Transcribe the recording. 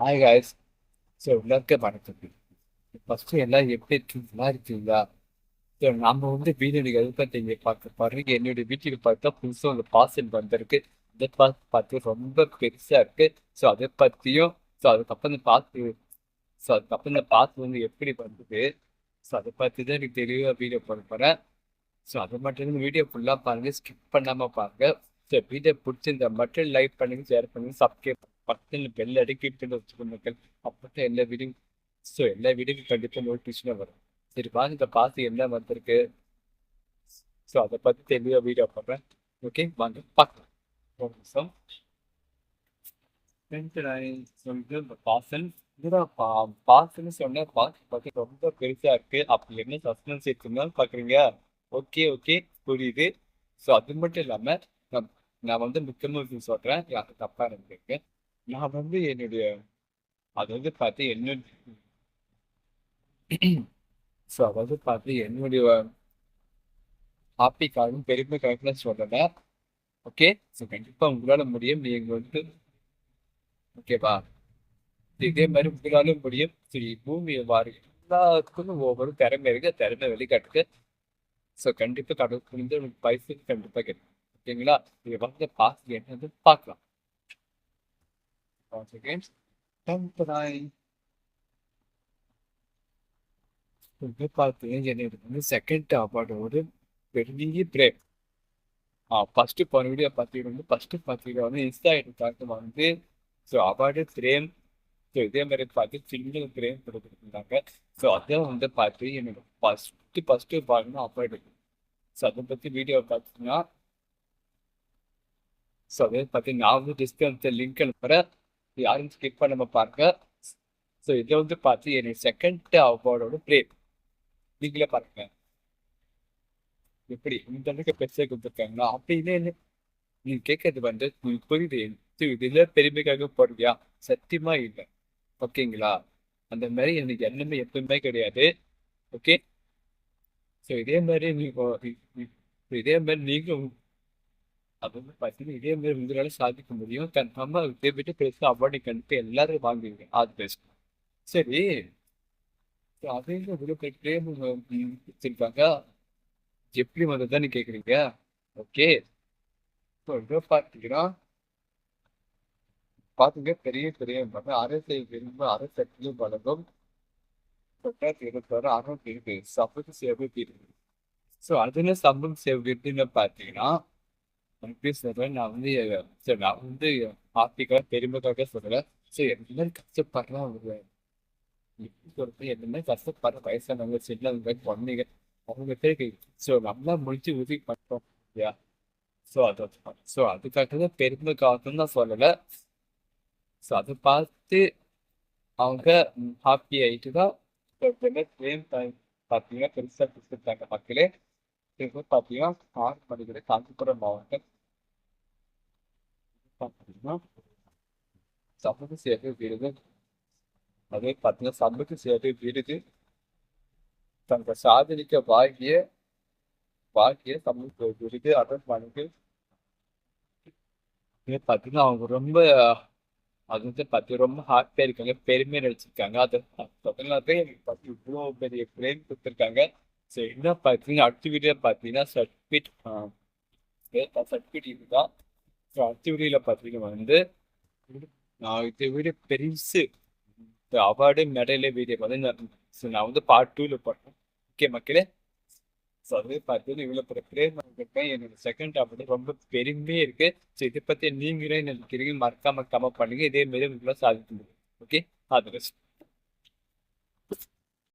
Hi guys. So எல்லாருக்கும் வணக்கம். First எல்லாம் எப்படி இருக்கு, நல்லா இருக்கீங்களா? ஸோ நம்ம வந்து வீடியோ எதை பற்றி இங்கே பார்க்க பாருங்க. என்னுடைய வீட்டுக்கு பார்த்தா புதுசாக ஒரு பார்சல் வந்திருக்கு. அதை பார்த்து ரொம்ப பெருசாக இருக்கு. ஸோ அதை பற்றியும், ஸோ அதுக்கப்புறம் இந்த பார்த்து, ஸோ அதுக்கப்புறம் இந்த பார்த்து வந்து எப்படி வந்தது, ஸோ அதை பற்றி தான் எனக்கு தெளிவாக வீடியோ போட போகிறேன். ஸோ அது மட்டும் இல்லாமல் வீடியோ ஃபுல்லாக பாருங்கள், ஸ்கிப் பண்ணாமல் பாருங்க. ஸோ வீடியோ பிடிச்சிருந்தா மட்டும் லைக் பண்ணுங்க, ஷேர் பண்ணுங்க, சப்ஸ்கிரைப் பக்கத்தில் பெல் அடிக்கிட்டு வச்சுக்கோங்க. அப்போ தான் எல்லா வீடியோ, ஸோ எல்லா வீடியோக்கும் கண்டிப்பாக நோட்டிஃபிகேஷனாக வரும். சரி வாங்க, இந்த பார்த்து என்ன வந்திருக்கு, ஸோ அதை பற்றி தெளிவாக வீடியோ போடுறேன். ஓகே வாங்க பார்க்கலாம். ஒரு நிமிஷம். சொல்லிட்டு இந்த பார்சல் இதுதான் பார்சல்னு சொன்ன பார்த்து ரொம்ப பெருசா இருக்கு. அப்படி என்ன சஸ்பென்ஸ் இருக்குன்னு பாக்குறீங்க. ஓகே ஓகே, புரியுது. ஸோ அது மட்டும் இல்லாம நான் நான் வந்து முக்கியமாக விஷயம் சொல்றேன், யாருக்கு தப்பா இருந்திருக்கு. நான் வந்து என்னுடைய, அது வந்து பார்த்து என்னுடைய, ஸோ அதாவது பார்த்து என்னுடைய ஹாப்பிக்காகவும் பெருமைக்காகவும் சொல்லலை. ஓகே, ஸோ கண்டிப்பா உங்களால முடியும், நீங்க வந்து ஓகேவா. இதே மாதிரி உங்களாலும் முடியும். சரி, பூமியை வாரி எல்லாத்துக்கும் ஒவ்வொரு திறமை இருக்கு, திறமை வெளிக்காட்டுக்கு. ஸோ கண்டிப்பா கடவுள் புரிந்து உங்களுக்கு பரிசு கண்டிப்பா கிடைக்கும். ஓகேங்களா. இது வந்து பாஸ் என்னது பார்க்கலாம். செகண்ட்ஸ். பார்த்து எனக்கு வந்து செகண்ட் அவார்டோட பெரிய பிரேக். ஃபர்ஸ்ட் போன வீடியோ பார்த்தீங்கன்னா வந்து இன்ஸ்டா ஐடி பார்த்து வந்து, ஸோ அவார்டு பிரேம். ஸோ இதே மாதிரி பார்த்து சிங்கிள் பிரேம் கொடுத்துருந்தாங்க. ஸோ அதான் வந்து பார்த்து எனக்கு ஃபர்ஸ்ட் பாருங்க அவார்டு. ஸோ அதை பற்றி வீடியோ பார்த்தீங்கன்னா, ஸோ அதே பற்றி நான் வந்து டிஸ்கிரிப்ஷன் லிங்க் அனுப்புகிறேன், யாரும் ஸ்கிப் பண்ணாம பாருங்க. ஸோ இதை வந்து பார்த்து எனக்கு செகண்ட் அவார்டோட பிரேம் நீங்களே பாருங்க. எப்படி இந்த அளவுக்கு பெருசாக கொடுத்துருக்காங்களா அப்படின்னு நீங்க கேட்கறது வந்து உங்களுக்கு புரியுது. இதுல பெருமைக்காக போடுறியா? சத்தியமா இல்லை. ஓகேங்களா. அந்த மாதிரி எனக்கு எண்ணமே எப்பவுமே கிடையாது. ஓகே. ஸோ இதே மாதிரி நீங்க இதே மாதிரி நீங்களும் அது வந்து பார்த்தீங்கன்னா இதே மாதிரி உங்களால சாதிக்க முடியும். கன்ஃபார்மா இதை விட்டு பெருசா அவார்டு கண்டிப்பா எல்லாரும் வாங்குவீங்க. அது பெஸ்ட். சரி. So அதே இவ்வளோ பிரேம் வச்சிருக்காங்க, எப்படி வந்ததுன்னு கேக்குறீங்க. ஓகே. ஸோ இதோ பார்த்தீங்கன்னா பாத்துங்க, பெரிய பெரிய அரசை விரும்ப அரசையும் வழங்கும் 2026 அறுநூத்தி இருக்கு சமூக சேவை விருது. ஸோ அதுல சமூக சேவை விருதுன்னு பார்த்தீங்கன்னா, எப்படி சொல்றேன், நான் வந்து சரி நான் வந்து ஆர்த்திக்காக பெருமைக்காக சொல்றேன். ஸோ எந்த மாதிரி கஷ்டப்படுறேன் அவங்க, எப்படி சொல்றது, எந்த மாதிரி கஷ்டப்படுற வயசானவங்க, சின்னவங்க, குழந்தைங்க, அவங்க பேருக்கு ஸோ நம்மளா முடிச்சு உதவி பண்றோம் இல்லையா. ஸோ அது ஸோ அதுக்காக தான் பெருமைக்காகன்னு தான் சொல்லலை. ஸோ அதை பார்த்து அவங்க ஹாப்பி ஆயிட்டு தான் சேம் டைம் பார்த்தீங்கன்னா பெருசாக கொடுத்துருக்காங்க மக்களே. இது பார்த்தீங்கன்னா ஆறு மணிக்கு காஞ்சிபுரம் மாவட்டம் பார்த்தீங்கன்னா சமூக சேவை விருது. அதே பார்த்தீங்கன்னா சமூக சேவை விருது தங்கள் சாதனைக்க வாங்கிய சமூக விருது அதன் மணிக்கு பார்த்தீங்கன்னா அவங்க ரொம்ப, அது வந்து பார்த்து ரொம்ப ஹாப்பியா இருக்காங்க, பெருமையை நினைச்சிருக்காங்க. அதை தொடர்ந்து எனக்கு பார்த்து இவ்வளோ பெரிய பிரேம் கொடுத்துருக்காங்க. ஸோ என்ன பார்த்தீங்கன்னா அடுத்த வீடியோ பார்த்தீங்கன்னா சர்டிஃபிகேட், சர்டிஃபிகேட் இதுதான். ஸோ அடுத்த வீடியோவில் பார்த்தீங்கன்னா வந்து நான் இந்த வீடியோ பெருசு, இந்த அவார்டு மெடலு வீடியோ வந்து நான் வந்து பார்ட் 2ல போட்டேன். ஓகே மக்களே. ஸோ அது பார்த்தீங்கன்னா இவ்வளோ பெரிய பிரேம் இருக்கேன், என்னோட செகண்ட் அவார்டு ரொம்ப பெருமையே இருக்கு. ஸோ இதை பற்றி நீங்களே நினைக்கிறீங்க, மறக்காம கமெண்ட் பண்ணுங்க. இதே மாரி உங்களால் சாதிக்க முடியும். ஓகே. அது